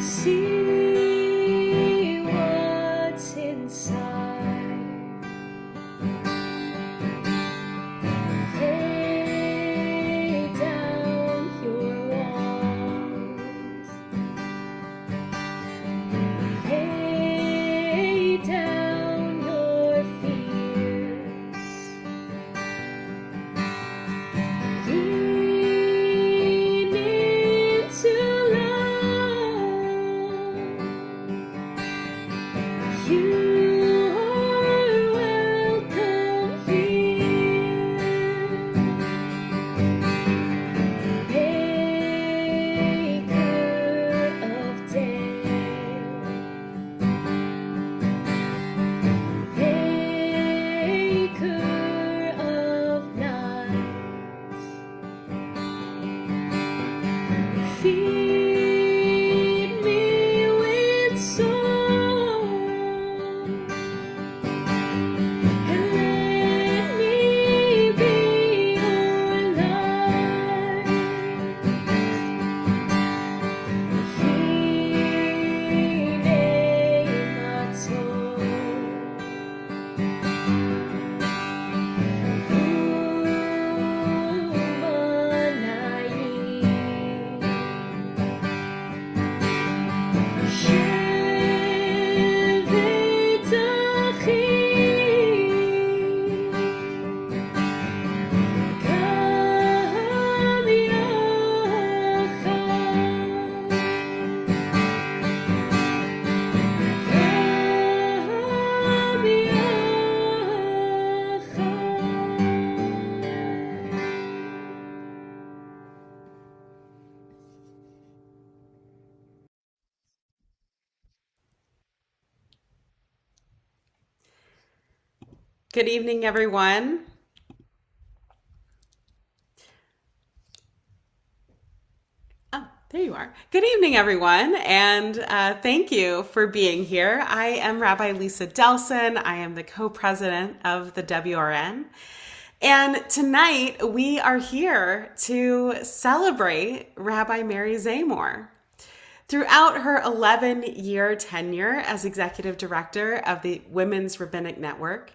See what's inside. Lay down your walls. Lay down your fears. Lean into love. You are welcome here. Maker of day. Maker of nights. Feed me with song and let me be your light. Hine matov, umanayim, shevet achim, gam Good evening, everyone. Oh, there you are. Good evening, everyone, and thank you for being here. I am Rabbi Lisa Delson. I am the co-president of the WRN. And tonight we are here to celebrate Rabbi Mary Zamore. Throughout her 11-year tenure as executive director of the Women's Rabbinic Network,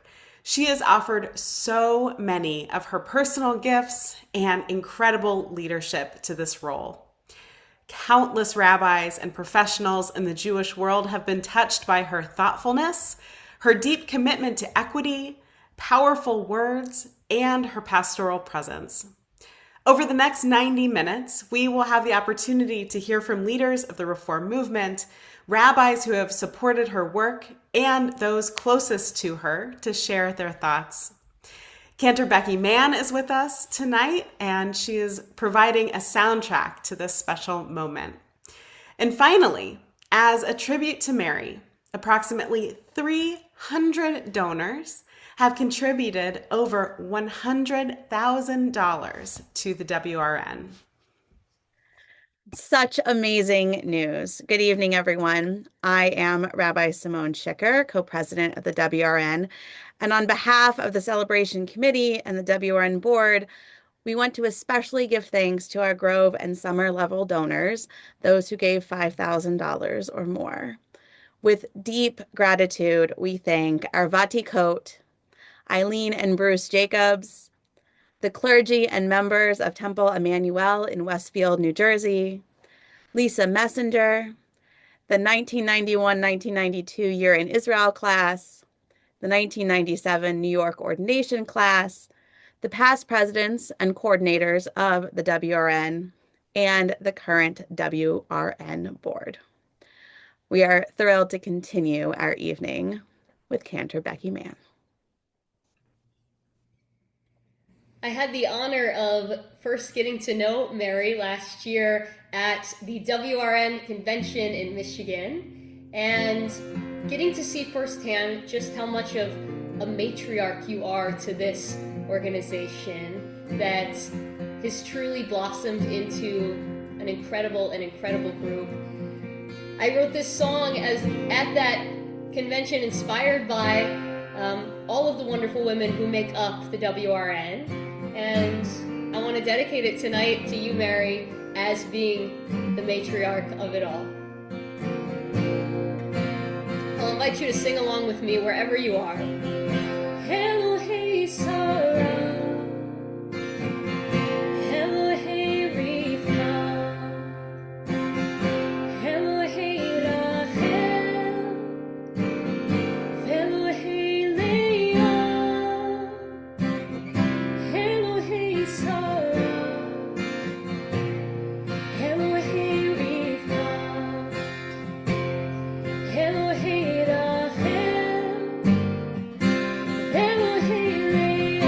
she has offered so many of her personal gifts and incredible leadership to this role. Countless rabbis and professionals in the Jewish world have been touched by her thoughtfulness, her deep commitment to equity, powerful words, and her pastoral presence. Over the next 90 minutes, we will have the opportunity to hear from leaders of the Reform movement, rabbis who have supported her work, and those closest to her to share their thoughts. Cantor Becky Mann is with us tonight, and she is providing a soundtrack to this special moment. And finally, as a tribute to Mary, approximately 300 donors have contributed over $100,000 to the WRN. Such amazing news. Good evening, everyone. I am Rabbi Simone Schicker, co-president of the WRN. And on behalf of the Celebration Committee and the WRN board, we want to especially give thanks to our Grove and Summer level donors, those who gave $5,000 or more. With deep gratitude, we thank our Vatikot, Eileen and Bruce Jacobs, the clergy and members of Temple Emmanuel in Westfield, New Jersey, Lisa Messenger, the 1991-1992 Year in Israel class, the 1997 New York ordination class, the past presidents and coordinators of the WRN, and the current WRN board. We are thrilled to continue our evening with Cantor Becky Mann. I had the honor of first getting to know Mary last year at the WRN convention in Michigan and getting to see firsthand just how much of a matriarch you are to this organization that has truly blossomed into an incredible group. I wrote this song at that convention inspired by all of the wonderful women who make up the WRN, and I want to dedicate it tonight to you, Mary, as being the matriarch of it all. invite you to sing along with me wherever you are. Elohei Sarah, Elohei Rivka, Elohei Rachel, Elohei Leah, Elohei Sarah, Elohei Rivka, Elohei Rachel, Elohei Leah,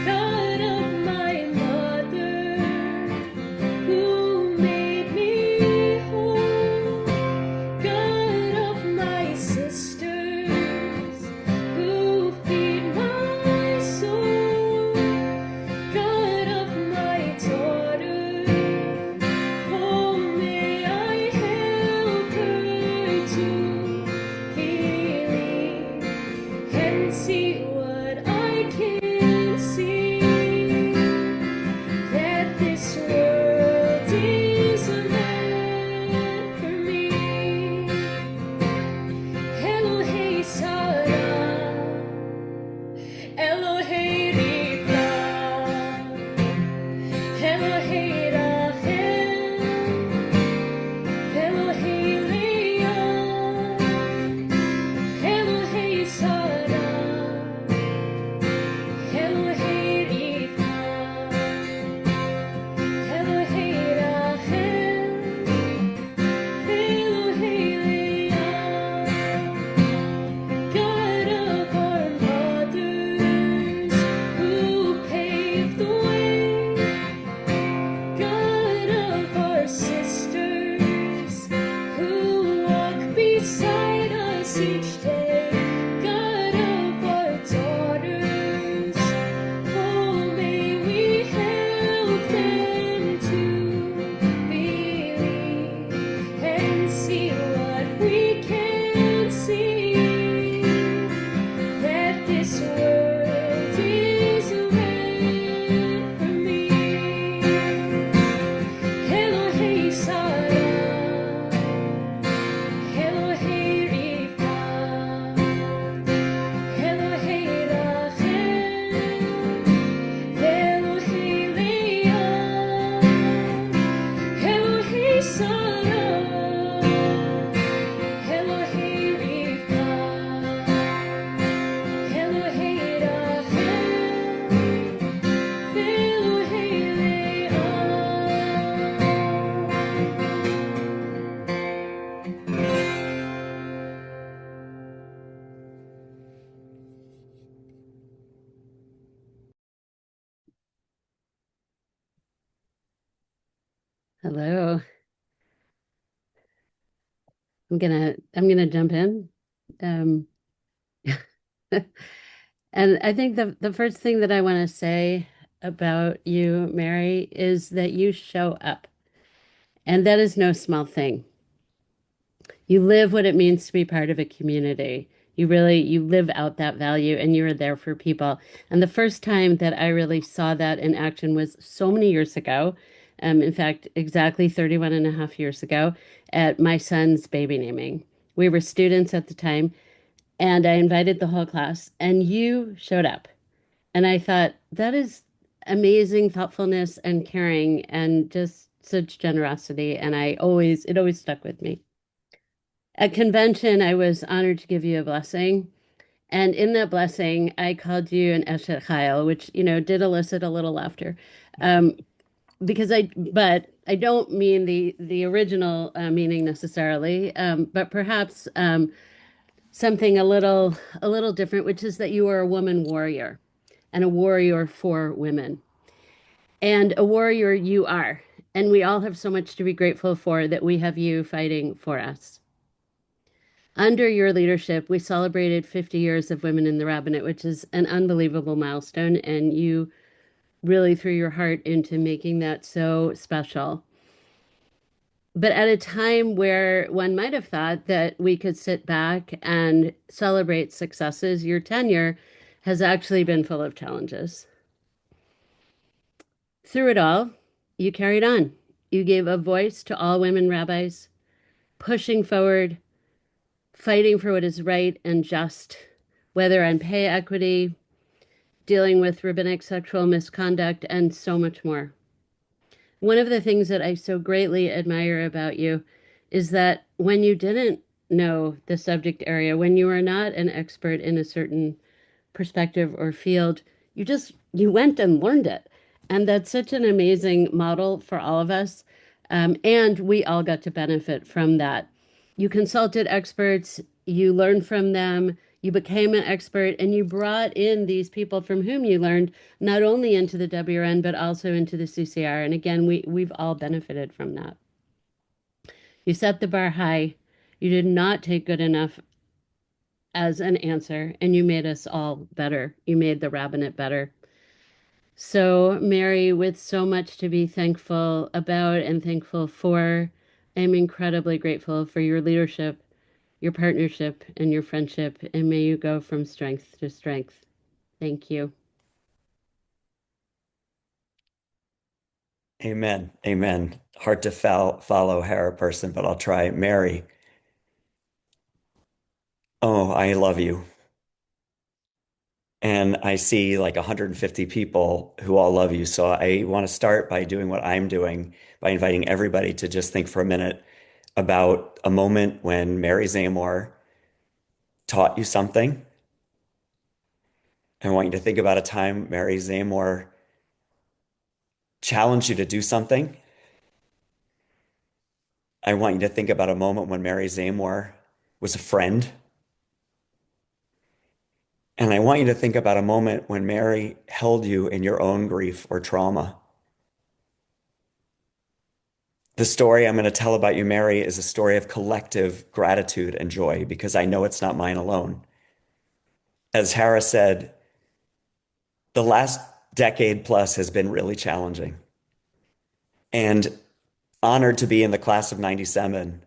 God of my mother, who made me whole, God of my sisters, who feed my soul, God of my daughter, oh may I help her to believe and see what I can see, that this world is meant for me. Elohei Sarah, Elohei Rivka, Elohei Rachel, Elohei Leah, Elohei Sarah, Elohei Rivka, Elohei Rachel, Elohei Leah, God of our mothers, who paved the way, God of our sisters, who walk beside us each day, God of our daughters, oh may we help them to believe and see what we can see, that this world is meant for me. Elohei Sarah, Elohei Rivka, Elohei Rachel, Elohei Leah, Elohei Sarah, Elohei Rivka, Elohei Rachel, Elohei Leah. Hello. I'm gonna jump in. Um, and I think the first thing that I want to say about you, Mary, is that you show up. And that is no small thing. You live what it means to be part of a community. You live out that value and you're there for people. And the first time that I really saw that in action was so many years ago. In fact, exactly 31 and a half years ago at my son's baby naming. We were students at the time, and I invited the whole class, and you showed up. And I thought, that is amazing thoughtfulness and caring and just such generosity. And it always stuck with me. At convention, I was honored to give you a blessing. And in that blessing, I called you an Eshet Chayil, which, did elicit a little laughter. Um, but I don't mean the original meaning necessarily, but perhaps something a little different, which is that you are a woman warrior and a warrior for women. And a warrior you are. And we all have so much to be grateful for that we have you fighting for us. Under your leadership, we celebrated 50 years of women in the rabbinate, which is an unbelievable milestone. And you really threw your heart into making that so special. But at a time where one might have thought that we could sit back and celebrate successes, your tenure has actually been full of challenges. Through it all, you carried on. You gave a voice to all women rabbis, pushing forward fighting for what is right and just, whether on pay equity, dealing with rabbinic sexual misconduct, and so much more. One of the things that I so greatly admire about you is that when you didn't know the subject area, when you were not an expert in a certain perspective or field, you went and learned it. And that's such an amazing model for all of us. And we all got to benefit from that. You consulted experts, you learned from them, you became an expert, and you brought in these people from whom you learned not only into the WRN, but also into the CCR. And again, we've all benefited from that. You set the bar high. You did not take good enough as an answer, and you made us all better. You made the rabbinate better. So, Mary, with so much to be thankful about and thankful for, I'm incredibly grateful for your leadership, your partnership, and your friendship, and may you go from strength to strength. Thank you. Amen. Amen. Hard to follow Hera person, but I'll try. Mary, oh, I love you. And I see like 150 people who all love you. So I want to start by doing what I'm doing, by inviting everybody to just think for a minute about a moment when Mary Zamore taught you something. I want you to think about a time Mary Zamore challenged you to do something. I want you to think about a moment when Mary Zamore was a friend. And I want you to think about a moment when Mary held you in your own grief or trauma. The story I'm going to tell about you, Mary, is a story of collective gratitude and joy because I know it's not mine alone. As Hera said, the last decade plus has been really challenging. And honored to be in the class of 97.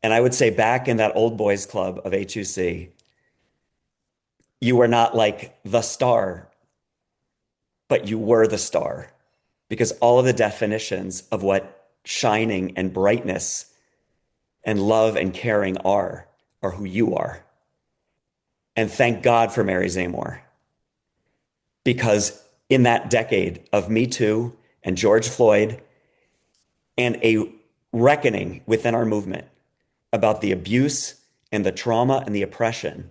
And I would say back in that old boys club of HUC, you were not like the star, but you were the star because all of the definitions of what shining and brightness and love and caring are who you are. And thank God for Mary Zamore, because in that decade of Me Too and George Floyd and a reckoning within our movement about the abuse and the trauma and the oppression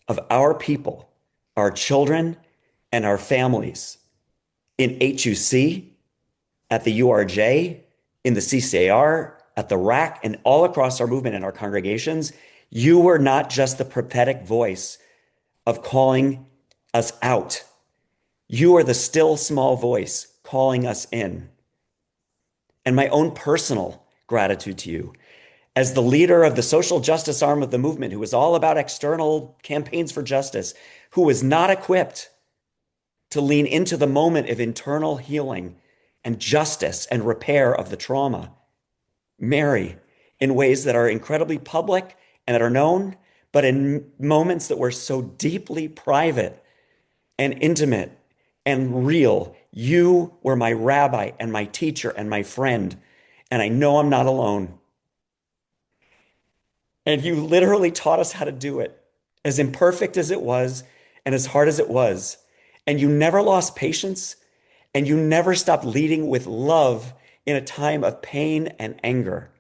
of our people, our children, and our families in HUC, at the URJ, in the CCAR, at the RAC, and all across our movement and our congregations, you were not just the prophetic voice of calling us out. You are the still small voice calling us in. And my own personal gratitude to you as the leader of the social justice arm of the movement, who was all about external campaigns for justice, who was not equipped to lean into the moment of internal healing and justice and repair of the trauma. Mary, in ways that are incredibly public and that are known, but in moments that were so deeply private and intimate and real, you were my rabbi and my teacher and my friend. And I know I'm not alone. And you literally taught us how to do it, as imperfect as it was and as hard as it was. And you never lost patience, and you never stopped leading with love in a time of pain and anger.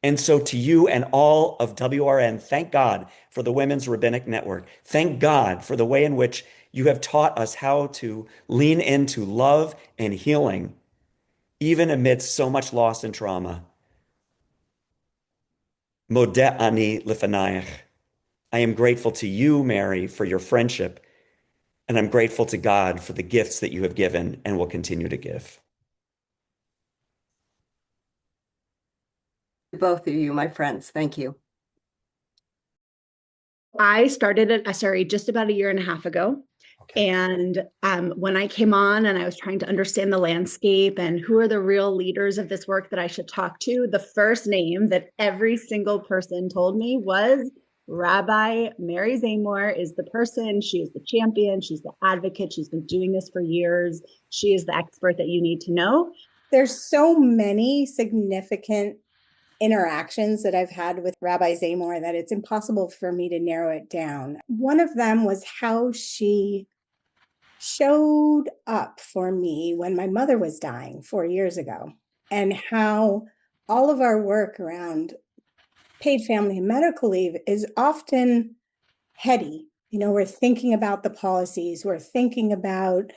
And so to you and all of WRN, thank God for the Women's Rabbinic Network. Thank God for the way in which you have taught us how to lean into love and healing, even amidst so much loss and trauma. Modeh ani lefanayich. I am grateful to you, Mary, for your friendship, and I'm grateful to God for the gifts that you have given and will continue to give. Both of you, my friends. Thank you. I started at SRE just about a year and a half ago. Okay. And when I came on and I was trying to understand the landscape and who are the real leaders of this work that I should talk to, the first name that every single person told me was Rabbi Mary Zamore is the person. She is the champion. She's the advocate. She's been doing this for years. She is the expert that you need to know. There's so many significant interactions that I've had with Rabbi Zamore that it's impossible for me to narrow it down. One of them was how she showed up for me when my mother was dying 4 years ago, and how all of our work around paid family and medical leave is often heady. We're thinking about the policies, we're thinking about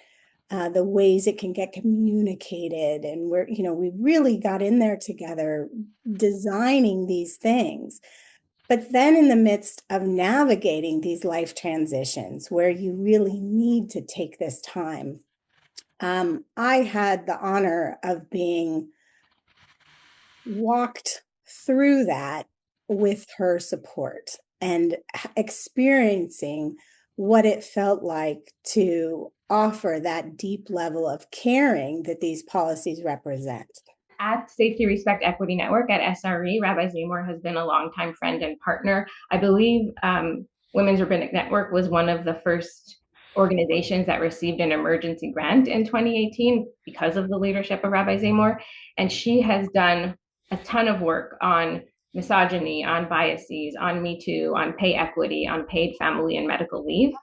the ways it can get communicated. And we really got in there together designing these things. But then in the midst of navigating these life transitions where you really need to take this time, I had the honor of being walked through that with her support and experiencing what it felt like to offer that deep level of caring that these policies represent. At Safety, Respect, Equity Network at SRE, Rabbi Zamore has been a longtime friend and partner. I believe Women's Rabbinic Network was one of the first organizations that received an emergency grant in 2018 because of the leadership of Rabbi Zamore. And she has done a ton of work on misogyny, on biases, on Me Too, on pay equity, on paid family and medical leave,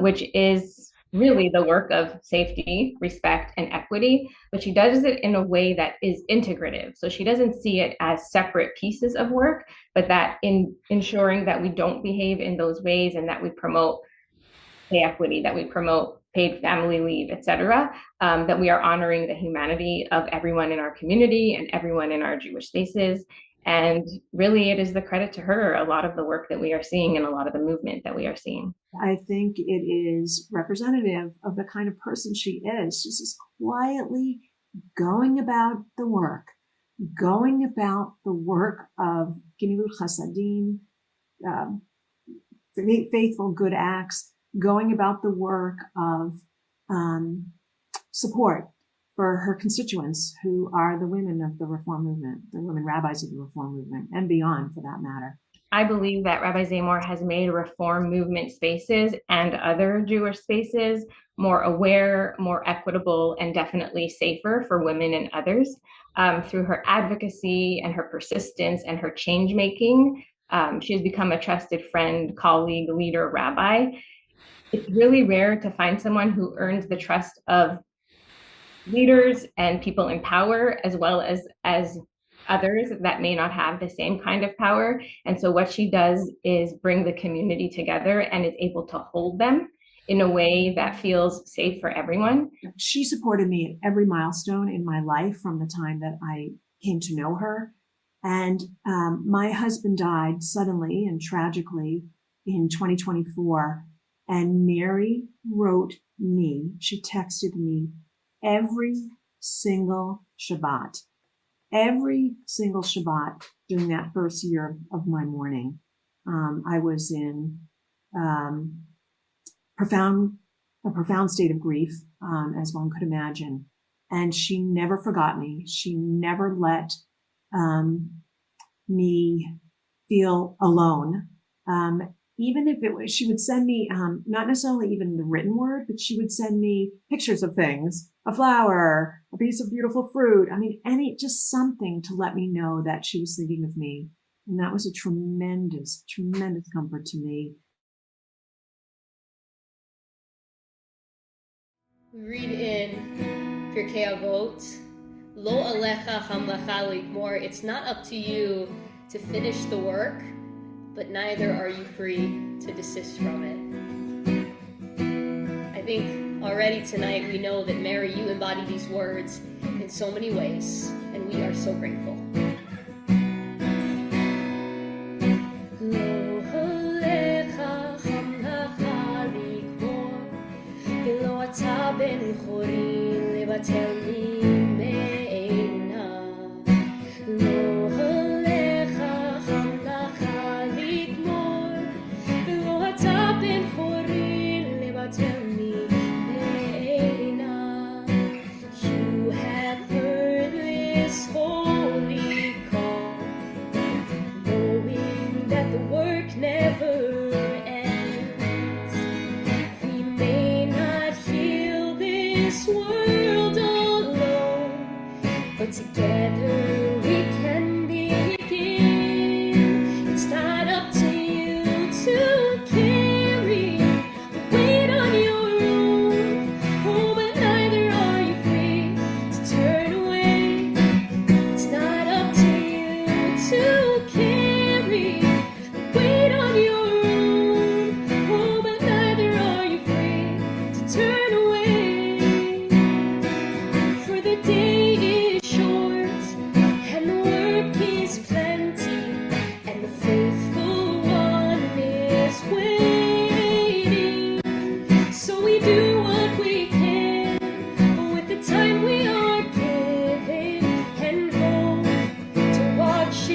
which is really the work of safety, respect, and equity, but she does it in a way that is integrative. So she doesn't see it as separate pieces of work, but that in ensuring that we don't behave in those ways and that we promote pay equity, that we promote paid family leave, et cetera, that we are honoring the humanity of everyone in our community and everyone in our Jewish spaces. And really, it is the credit to her, a lot of the work that we are seeing and a lot of the movement that we are seeing. I think it is representative of the kind of person she is. She's just quietly going about the work of Gemilut Chasadim, faithful good acts, going about the work of support for her constituents, who are the women of the Reform movement, the women rabbis of the Reform movement, and beyond for that matter. I believe that Rabbi Zamore has made Reform movement spaces and other Jewish spaces more aware, more equitable, and definitely safer for women and others. Through her advocacy and her persistence and her change making, she has become a trusted friend, colleague, leader, rabbi. It's really rare to find someone who earns the trust of leaders and people in power, as well as others that may not have the same kind of power. And so what she does is bring the community together and is able to hold them in a way that feels safe for everyone. She supported me at every milestone in my life from the time that I came to know her. And my husband died suddenly and tragically in 2024. And Mary wrote me, she texted me every single Shabbat during that first year of my mourning. I was in a profound state of grief, as one could imagine. And she never forgot me. She never let me feel alone. Even if it was, she would send me, not necessarily even the written word, but she would send me pictures of things, a flower, a piece of beautiful fruit. I mean, just something to let me know that she was thinking of me. And that was a tremendous, tremendous comfort to me. We read in Pirkei Avot, Lo alecha hamlacha ligmor. It's not up to you to finish the work, but neither are you free to desist from it. I think already tonight we know that, Mary, you embody these words in so many ways, and we are so grateful.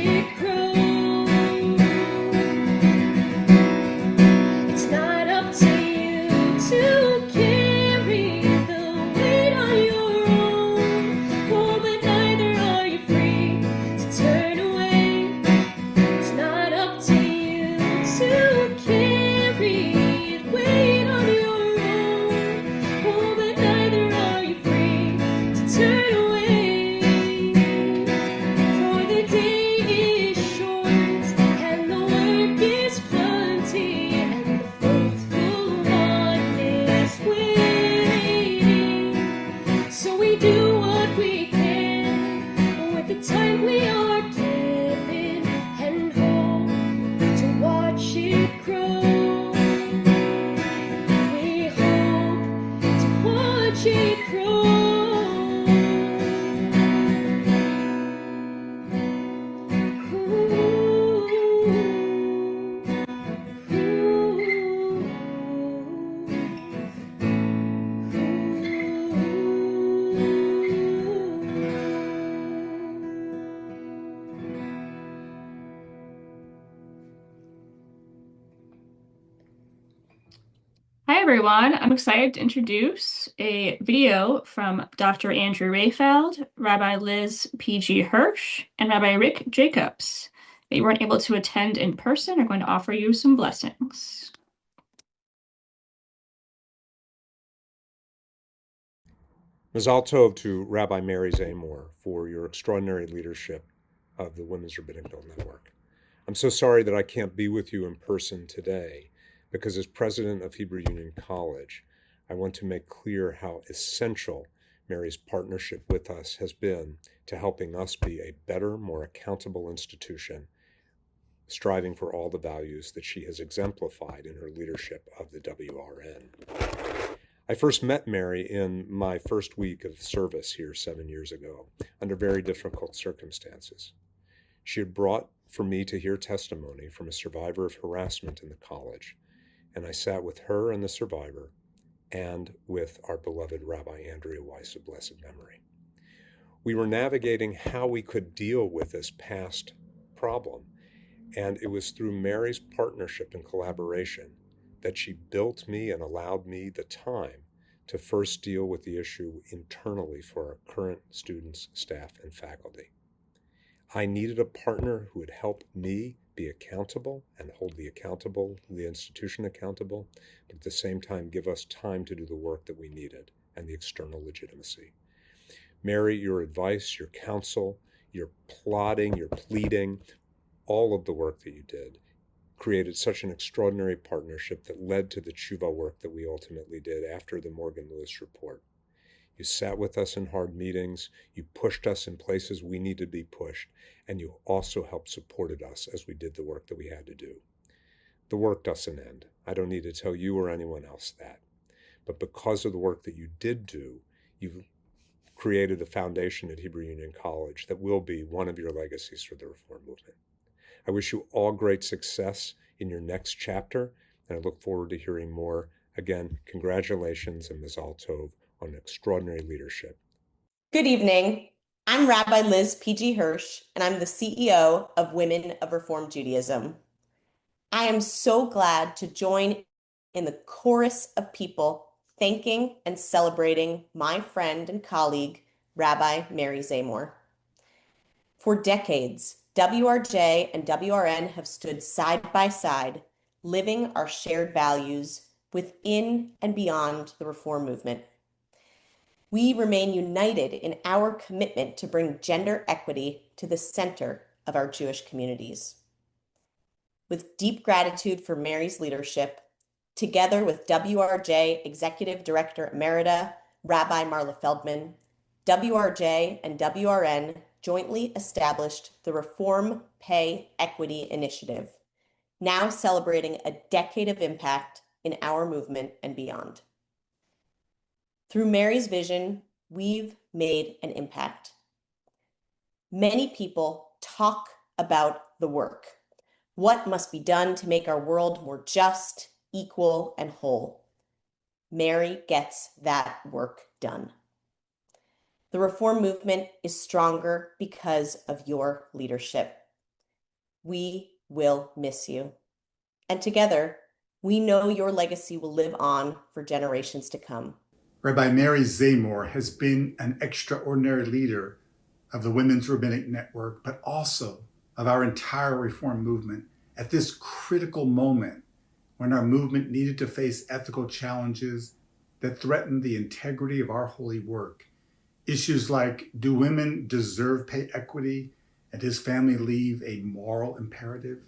it grow. It's not up to you to carry the weight on your own. Oh, but neither are you free to turn away. It's not up to you to carry the weight on your own. Oh, but neither are you free to turn away. For the day is short and the work is plenty, and the faithful one is waiting. So we do what we can with the time we are given, and hope to watch it grow. We hope to watch it grow. Hi, everyone. I'm excited to introduce a video from Dr. Andrew Rayfeld, Rabbi Liz P.G. Hirsch, and Rabbi Rick Jacobs. They weren't able to attend in person. Are going to offer you some blessings. Mazal Tov to Rabbi Mary Zamore for your extraordinary leadership of the Women's Rabbinic Bill Network. I'm so sorry that I can't be with you in person today, because as president of Hebrew Union College, I want to make clear how essential Mary's partnership with us has been to helping us be a better, more accountable institution, striving for all the values that she has exemplified in her leadership of the WRN. I first met Mary in my first week of service here 7 years ago, under very difficult circumstances. She had brought for me to hear testimony from a survivor of harassment in the college, and I sat with her and the survivor, and with our beloved Rabbi Andrea Weiss of blessed memory. We were navigating how we could deal with this past problem, and it was through Mary's partnership and collaboration that she built me and allowed me the time to first deal with the issue internally for our current students, staff, and faculty. I needed a partner who would help me be accountable and hold the institution accountable, but at the same time give us time to do the work that we needed and the external legitimacy. Mary, your advice, your counsel, your plotting, your pleading, all of the work that you did created such an extraordinary partnership that led to the tshuva work that we ultimately did after the Morgan Lewis report. You sat with us in hard meetings, you pushed us in places we needed to be pushed, and you also helped supported us as we did the work that we had to do. The work doesn't end. I don't need to tell you or anyone else that. But because of the work that you did do, you've created a foundation at Hebrew Union College that will be one of your legacies for the Reform movement. I wish you all great success in your next chapter, and I look forward to hearing more. Again, congratulations and Mazal Tov on extraordinary leadership. Good evening. I'm Rabbi Liz P.G. Hirsch, and I'm the CEO of Women of Reform Judaism. I am so glad to join in the chorus of people thanking and celebrating my friend and colleague, Rabbi Mary Zamore. For decades, WRJ and WRN have stood side by side, living our shared values within and beyond the Reform movement. We remain united in our commitment to bring gender equity to the center of our Jewish communities. With deep gratitude for Mary's leadership, together with WRJ Executive Director Emerita, Rabbi Marla Feldman, WRJ and WRN jointly established the Reform Pay Equity Initiative, now celebrating a decade of impact in our movement and beyond. Through Mary's vision, we've made an impact. Many people talk about the work. What must be done to make our world more just, equal, and whole? Mary gets that work done. The Reform movement is stronger because of your leadership. We will miss you. And together, we know your legacy will live on for generations to come. Rabbi Mary Zamore has been an extraordinary leader of the Women's Rabbinic Network, but also of our entire Reform movement at this critical moment when our movement needed to face ethical challenges that threatened the integrity of our holy work. Issues like, do women deserve pay equity and does family leave a moral imperative?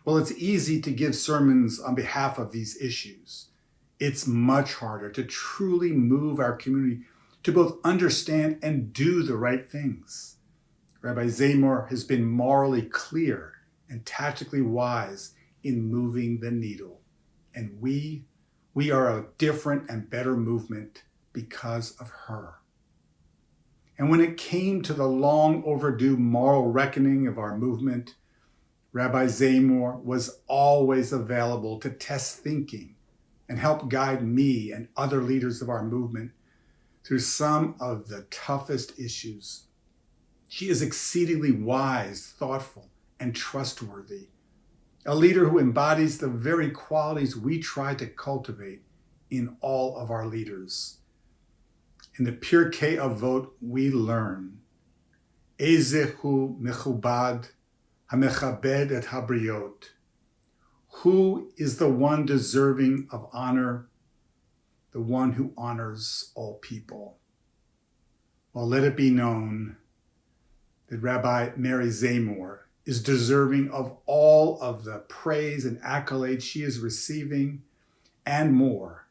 Well, it's easy to give sermons on behalf of these issues. It's much harder to truly move our community to both understand and do the right things. Rabbi Zamore has been morally clear and tactically wise in moving the needle. And we are a different and better movement because of her. And when it came to the long overdue moral reckoning of our movement, Rabbi Zamore was always available to test thinking and help guide me and other leaders of our movement through some of the toughest issues. She is exceedingly wise, thoughtful, and trustworthy, a leader who embodies the very qualities we try to cultivate in all of our leaders. In the Pirkei Avot, we learn, Ezehu mechubad hamechabed et habriot. Who is the one deserving of honor? The one who honors all people. Well, let it be known that Rabbi Mary Zamore is deserving of all of the praise and accolades she is receiving and more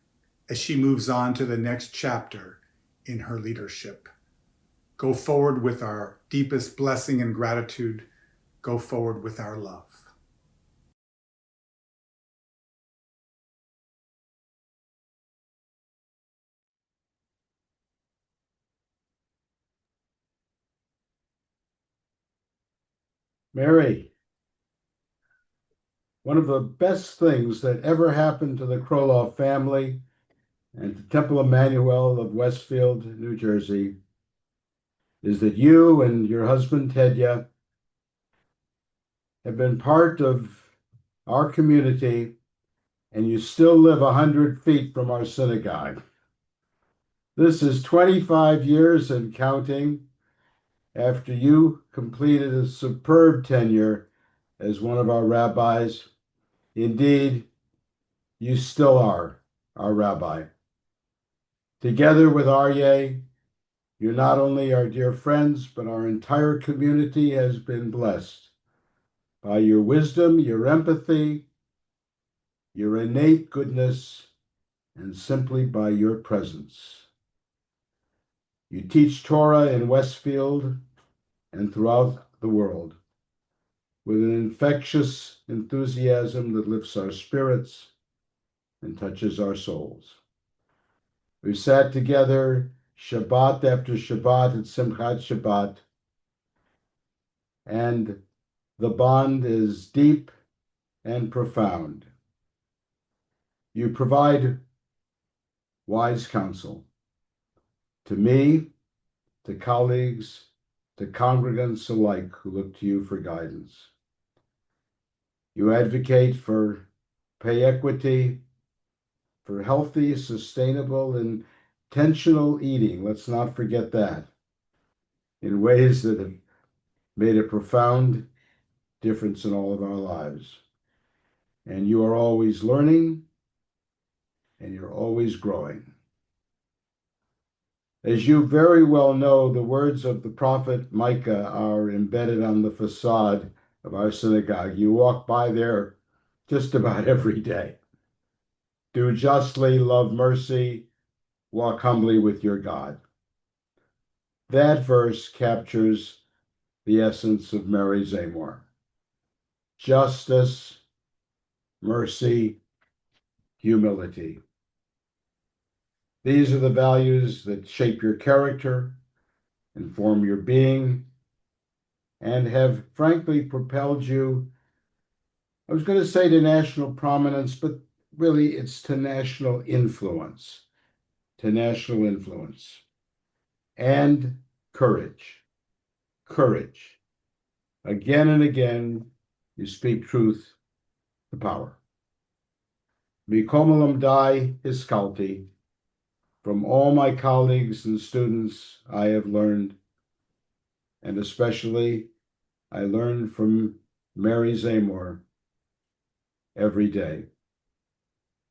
as she moves on to the next chapter in her leadership. Go forward with our deepest blessing and gratitude. Go forward with our love. Mary, one of the best things that ever happened to the Kroloff family and to Temple Emmanuel of Westfield, New Jersey, is that you and your husband, Tedya, have been part of our community, and you still live 100 feet from our synagogue. This is 25 years and counting after you completed a superb tenure as one of our rabbis. Indeed, you still are our rabbi. Together with Aryeh, you not only are dear friends, but our entire community has been blessed by your wisdom, your empathy, your innate goodness, and simply by your presence. You teach Torah in Westfield and throughout the world with an infectious enthusiasm that lifts our spirits and touches our souls. We've sat together Shabbat after Shabbat at Simchat Shabbat, and the bond is deep and profound. You provide wise counsel to me, to colleagues, to congregants alike who look to you for guidance. You advocate for pay equity, for healthy, sustainable, and intentional eating. Let's not forget that, in ways that have made a profound difference in all of our lives. And you are always learning, and you're always growing. As you very well know, the words of the prophet Micah are embedded on the facade of our synagogue. You walk by there just about every day. Do justly, love mercy, walk humbly with your God. That verse captures the essence of Mary Zamore. Justice, mercy, humility. These are the values that shape your character, inform your being, and have frankly propelled you, I was going to say to national prominence, but really it's to national influence, and courage. Again and again, You speak truth to power. Mikomalam dai hiskalti. From all my colleagues and students, I have learned, and especially I learned from Mary Zamore every day.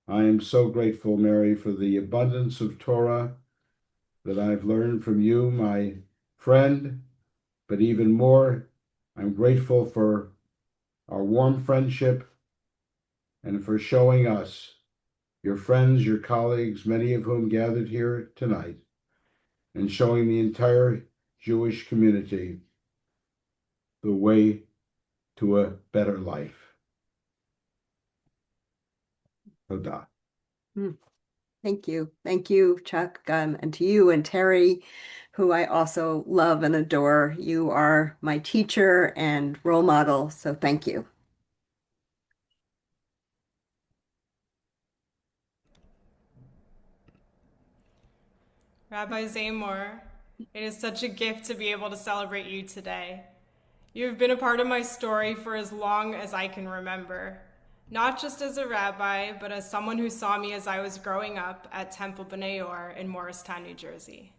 I am so grateful, Mary, for the abundance of Torah that I've learned from you, my friend, but even more, I'm grateful for our warm friendship and for showing us, your friends, your colleagues, many of whom gathered here tonight, and showing the entire Jewish community the way to a better life. Todah. Thank you. Thank you, Chuck, and to you and Terry, who I also love and adore. You are my teacher and role model, so thank you. Rabbi Zamore, it is such a gift to be able to celebrate you today. You have been a part of my story for as long as I can remember, not just as a rabbi, but as someone who saw me as I was growing up at Temple B'nai Or in Morristown, New Jersey.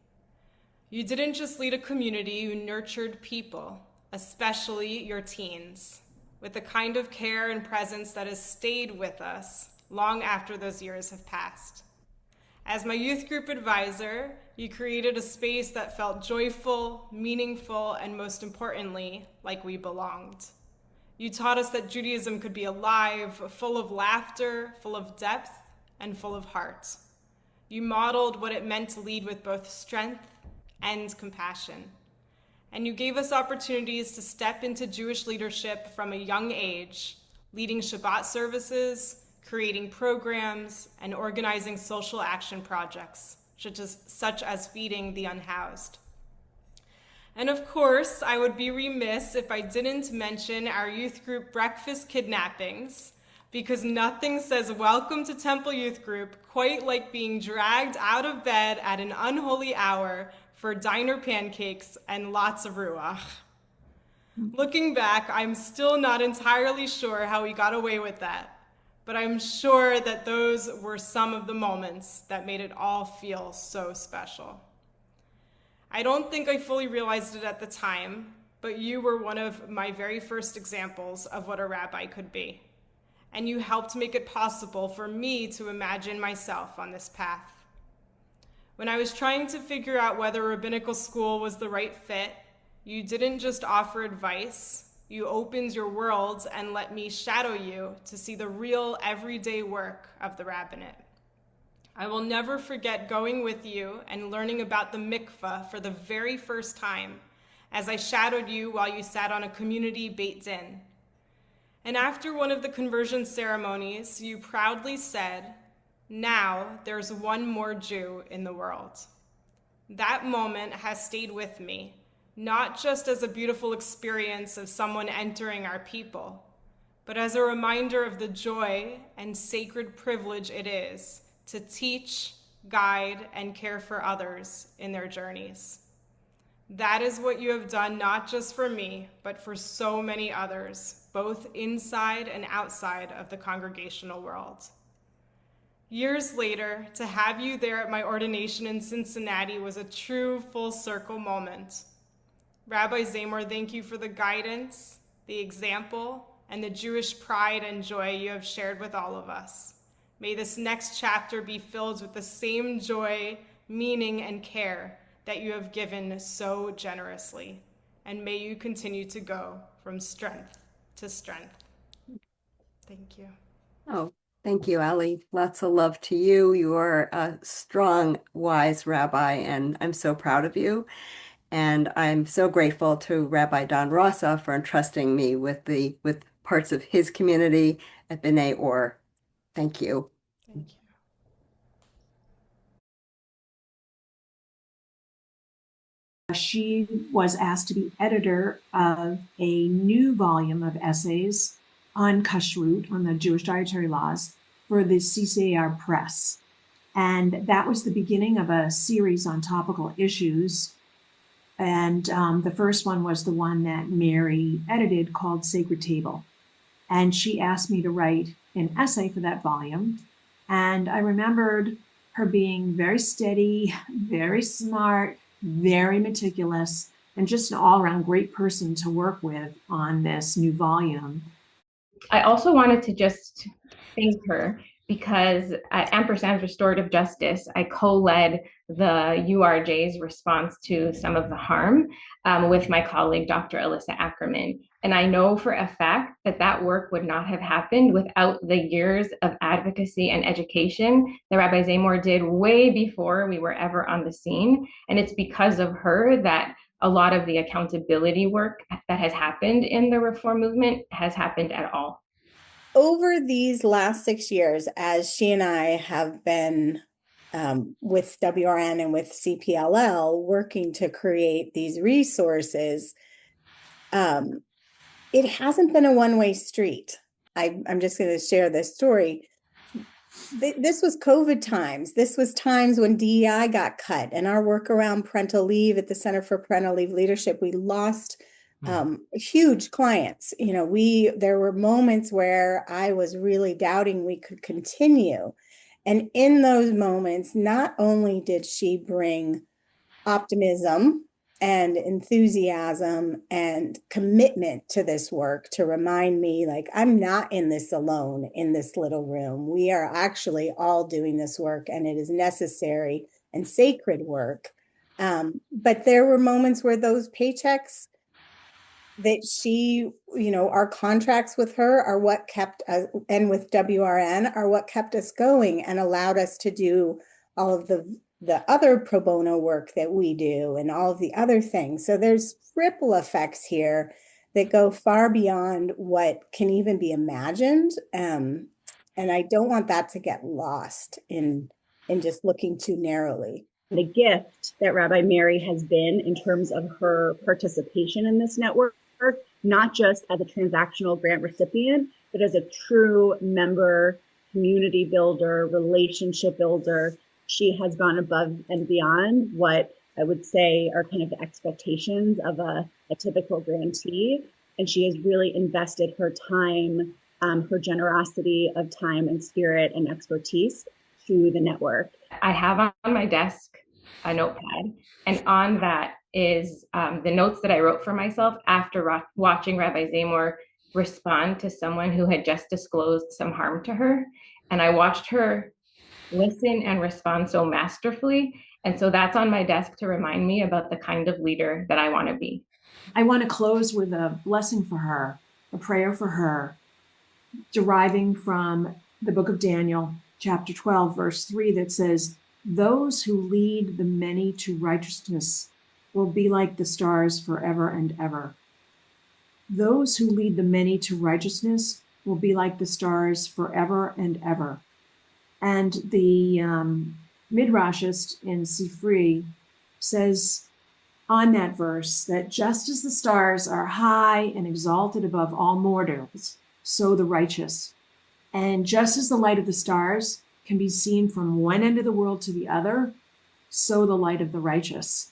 You didn't just lead a community, you nurtured people, especially your teens, with the kind of care and presence that has stayed with us long after those years have passed. As my youth group advisor, you created a space that felt joyful, meaningful, and most importantly, like we belonged. You taught us that Judaism could be alive, full of laughter, full of depth, and full of heart. You modeled what it meant to lead with both strength and compassion. And you gave us opportunities to step into Jewish leadership from a young age, leading Shabbat services, creating programs, and organizing social action projects, such as feeding the unhoused. And of course, I would be remiss if I didn't mention our youth group breakfast kidnappings, because nothing says welcome to Temple Youth Group quite like being dragged out of bed at an unholy hour for diner pancakes and lots of ruach. Looking back, I'm still not entirely sure how we got away with that, but I'm sure that those were some of the moments that made it all feel so special. I don't think I fully realized it at the time, but you were one of my very first examples of what a rabbi could be. And you helped make it possible for me to imagine myself on this path. When I was trying to figure out whether rabbinical school was the right fit, you didn't just offer advice, you opened your world and let me shadow you to see the real everyday work of the rabbinate. I will never forget going with you and learning about the mikveh for the very first time as I shadowed you while you sat on a community Beit Din. And after one of the conversion ceremonies, you proudly said, "Now there's one more Jew in the world." That moment has stayed with me, not just as a beautiful experience of someone entering our people, but as a reminder of the joy and sacred privilege it is to teach, guide, and care for others in their journeys. That is what you have done not just for me, but for so many others, both inside and outside of the congregational world. Years later, to have you there at my ordination in Cincinnati was a true full circle moment. Rabbi Zamore, thank you for the guidance, the example, and the Jewish pride and joy you have shared with all of us. May this next chapter be filled with the same joy, meaning, and care that you have given so generously. And may you continue to go from strength to strength. Thank you. Oh, thank you, Ali. Lots of love to you. You are a strong, wise rabbi, and I'm so proud of you. And I'm so grateful to Rabbi Don Rossa for entrusting me with parts of his community at B'nai Or. Thank you. Thank you. She was asked to be editor of a new volume of essays on kashrut, on the Jewish dietary laws, for the CCAR Press. And that was the beginning of a series on topical issues. And the first one was the one that Mary edited called Sacred Table. And she asked me to write an essay for that volume. And I remembered her being very steady, very smart, very meticulous, and just an all around great person to work with on this new volume. I also wanted to just thank her because at Ampersand's Restorative Justice, I co-led the URJ's response to some of the harm with my colleague, Dr. Alyssa Ackerman. And I know for a fact that that work would not have happened without the years of advocacy and education that Rabbi Zamore did way before we were ever on the scene. And it's because of her that a lot of the accountability work that has happened in the reform movement has happened at all. Over these last 6 years, as she and I have been with WRN and with CPLL working to create these resources, it hasn't been a one-way street. I'm just going to share this story. This was COVID times. This was times when DEI got cut and our work around parental leave at the Center for Parental Leave Leadership, we lost huge clients. You know, there were moments where I was really doubting we could continue. And in those moments, not only did she bring optimism and enthusiasm and commitment to this work to remind me, like, I'm not in this alone in this little room. We are actually all doing this work, and it is necessary and sacred work. But there were moments where those paychecks that she, you know, our contracts with her are what kept us, and with WRN are what kept us going and allowed us to do all of the other pro bono work that we do and all of the other things. So there's ripple effects here that go far beyond what can even be imagined. And I don't want that to get lost in just looking too narrowly. The gift that Rabbi Mary has been in terms of her participation in this network, not just as a transactional grant recipient, but as a true member, community builder, relationship builder. She has gone above and beyond what I would say are kind of the expectations of a typical grantee. And she has really invested her time, her generosity of time and spirit and expertise to the network. I have on my desk a notepad, and on that is the notes that I wrote for myself after watching Rabbi Zamore respond to someone who had just disclosed some harm to her. And I watched her listen and respond so masterfully. And so that's on my desk to remind me about the kind of leader that I want to be. I want to close with a blessing for her, a prayer for her, deriving from the book of Daniel, chapter 12, verse 3, that says, "Those who lead the many to righteousness will be like the stars forever and ever." Those who lead the many to righteousness will be like the stars forever and ever. And the Midrashist in Sifri says on that verse that just as the stars are high and exalted above all mortals, so the righteous. And just as the light of the stars can be seen from one end of the world to the other, so the light of the righteous.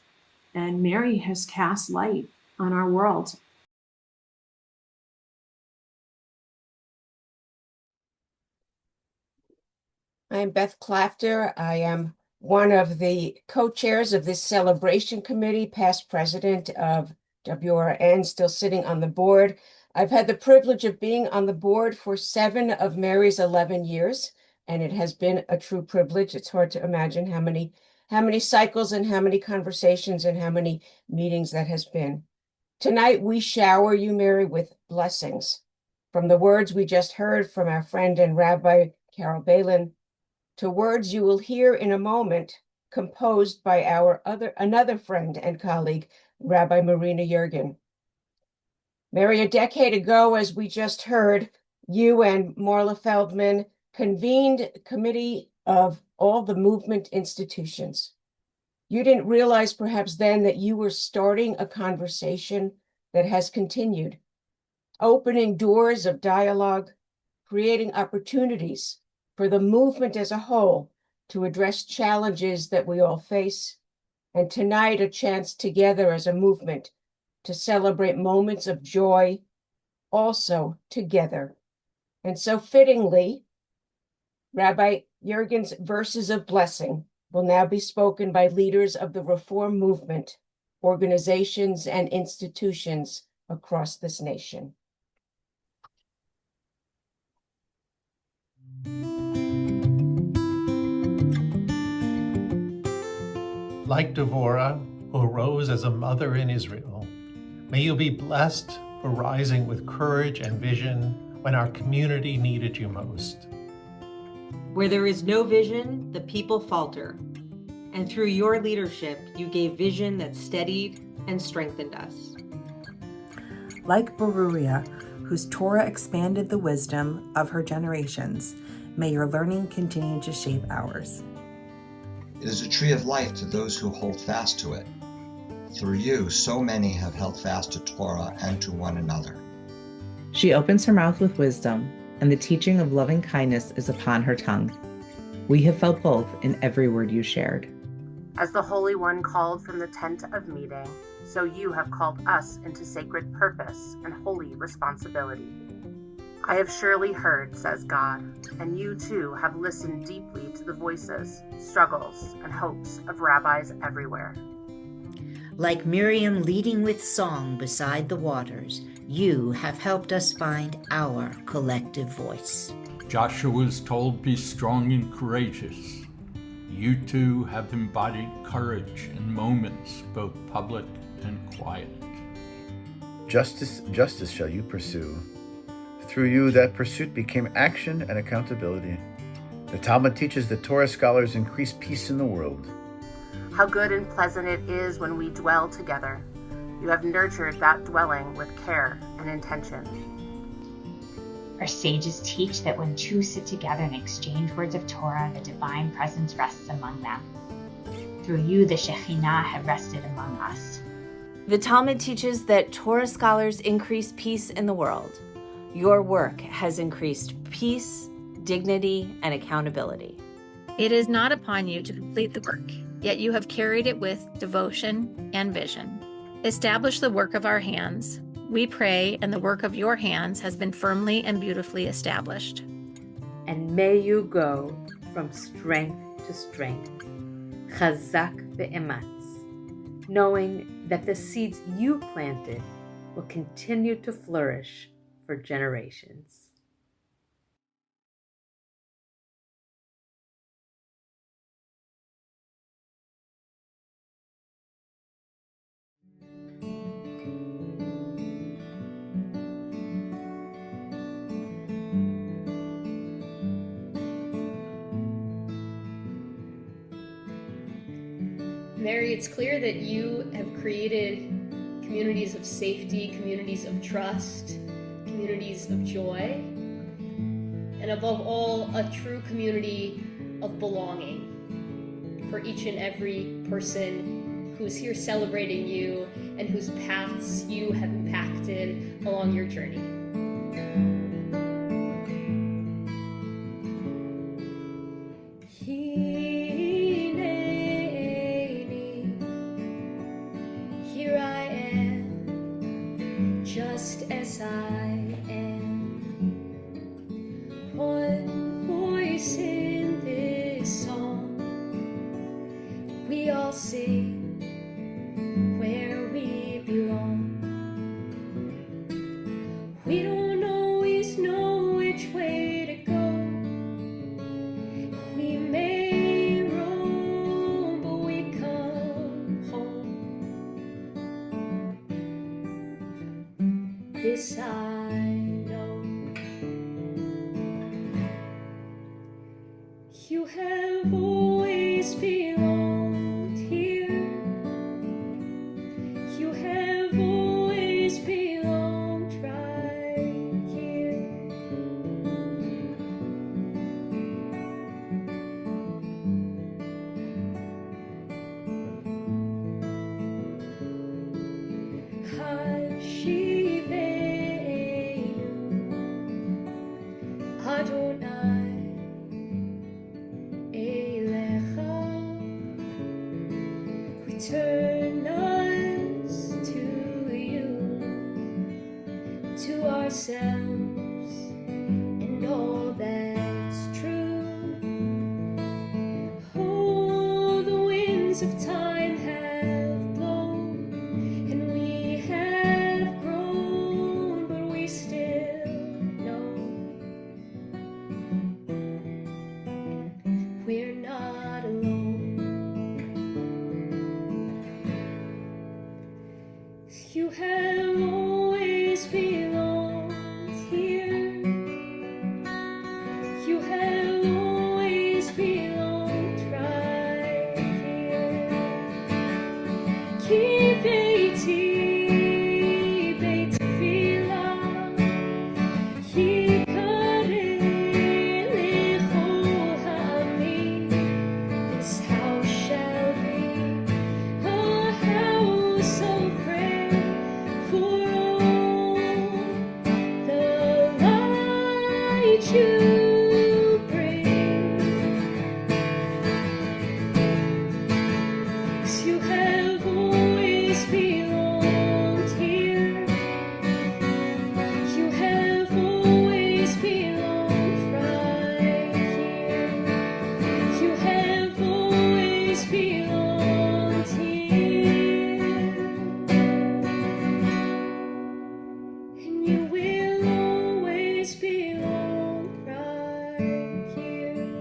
And Mary has cast light on our world. I'm Beth Clafter. I am one of the co-chairs of this celebration committee, past president of WRN, still sitting on the board. I've had the privilege of being on the board for 7 of Mary's 11 years, and it has been a true privilege. It's hard to imagine how many cycles and how many conversations and how many meetings that has been. Tonight, we shower you, Mary, with blessings. From the words we just heard from our friend and Rabbi Carol Balin, to words you will hear in a moment, composed by another friend and colleague, Rabbi Marina Yergin. Mary, a decade ago, as we just heard, you and Marla Feldman convened a committee of all the movement institutions. You didn't realize perhaps then that you were starting a conversation that has continued, opening doors of dialogue, creating opportunities for the movement as a whole to address challenges that we all face, and tonight a chance together as a movement to celebrate moments of joy, also together And so fittingly, Rabbi Jurgen's verses of blessing will now be spoken by leaders of the Reform movement, organizations, and institutions across this nation. Like Devorah, who arose as a mother in Israel, may you be blessed for rising with courage and vision when our community needed you most. Where there is no vision, the people falter. And through your leadership, you gave vision that steadied and strengthened us. Like Beruria, whose Torah expanded the wisdom of her generations, may your learning continue to shape ours. It is a tree of life to those who hold fast to it. Through you, so many have held fast to Torah and to one another. She opens her mouth with wisdom, and the teaching of loving kindness is upon her tongue. We have felt both in every word you shared. As the Holy One called from the tent of meeting, so you have called us into sacred purpose and holy responsibility. I have surely heard, says God, and you too have listened deeply to the voices, struggles, and hopes of rabbis everywhere. Like Miriam leading with song beside the waters, you have helped us find our collective voice. Joshua was told, be strong and courageous. You too have embodied courage in moments, both public and quiet. Justice shall you pursue. Through you, that pursuit became action and accountability. The Talmud teaches that Torah scholars increase peace in the world. How good and pleasant it is when we dwell together. You have nurtured that dwelling with care and intention. Our sages teach that when two sit together and exchange words of Torah, the divine presence rests among them. Through you, the Shekhinah have rested among us. The Talmud teaches that Torah scholars increase peace in the world. Your work has increased peace, dignity, and accountability. It is not upon you to complete the work, yet you have carried it with devotion and vision. Establish the work of our hands. We pray, and the work of your hands has been firmly and beautifully established. And may you go from strength to strength, chazak ve'ematz, knowing that the seeds you planted will continue to flourish for generations. Mary, it's clear that you have created communities of safety, communities of trust, communities of joy, and above all, a true community of belonging for each and every person who's here celebrating you and whose paths you have impacted along your journey. Just as I am, one voice in this song, we all sing where we belong. We don't always know which way to go. We may roam, but we come home. This I know. You have always belonged here. You have always belonged right here. Hashiveinu which you bring. 'Cause you have always belonged here. You have always belonged right here. You have always belonged here. And you will always belong right here.